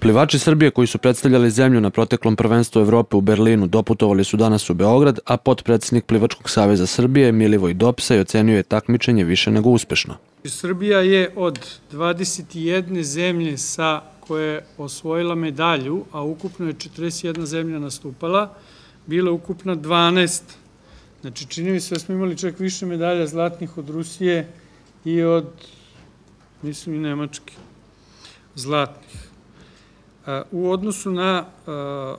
Plivači Srbije koji su predstavljali zemlju na proteklom prvenstvu Evrope u Berlinu doputovali su danas u Beograd, a potpredsednik Plivačkog saveza Srbije Milivoj Dopsaj ocenio je takmičenje više nego uspešno. Srbija je od 21 zemlje koja je osvojila medalju, a ukupno je 41 zemlja nastupala, bila ukupno 12. Znači, čini mi se da smo imali čak više medalja zlatnih od Rusije i od, mislim, i Nemačke, zlatnih. U odnosu na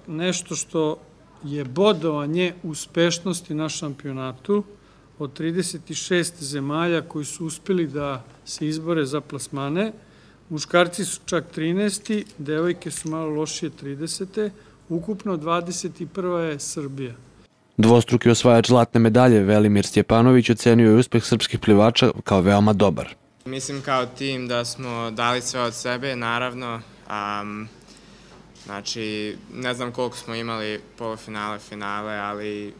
nešto što je bodovanje uspešnosti na šampionatu, od 36 zemalja koji su uspeli da se izbore za plasmane, muškarci su čak 13. devojke su malo lošije 30. Ukupno 21. je Srbija. Dvostruki osvajač zlatne medalje Velimir Stjepanović ocenio je uspeh srpskih plivača kao veoma dobar. Mislim kao tim da smo dali sve od sebe, naravno. Znači, ne znam koliko smo imali polufinale, finale, ali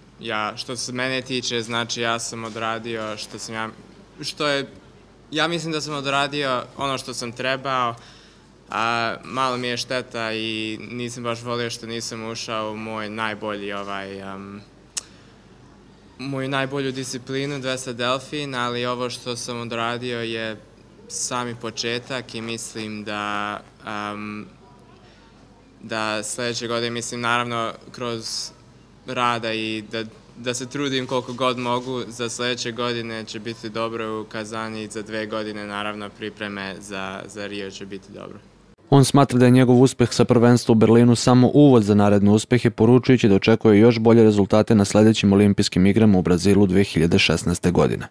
što se mene tiče, znači ja sam odradio ja mislim da sam odradio ono što sam trebao, a malo mi je šteta i nisam baš volio što nisam ušao u moju najbolju disciplinu 200 delfin, ali ovo što sam odradio je sami početak i mislim da sledeće godine, mislim, naravno, kroz rada i da se trudim koliko god mogu, za sledeće godine će biti dobro u Kazani i za 2 godine, naravno, pripreme za Rio će biti dobro. On smatra da je njegov uspeh sa prvenstva u Berlinu samo uvod za naredne uspehe, poručujući da očekuje još bolje rezultate na sledećim olimpijskim igrama u Brazilu 2016. godine.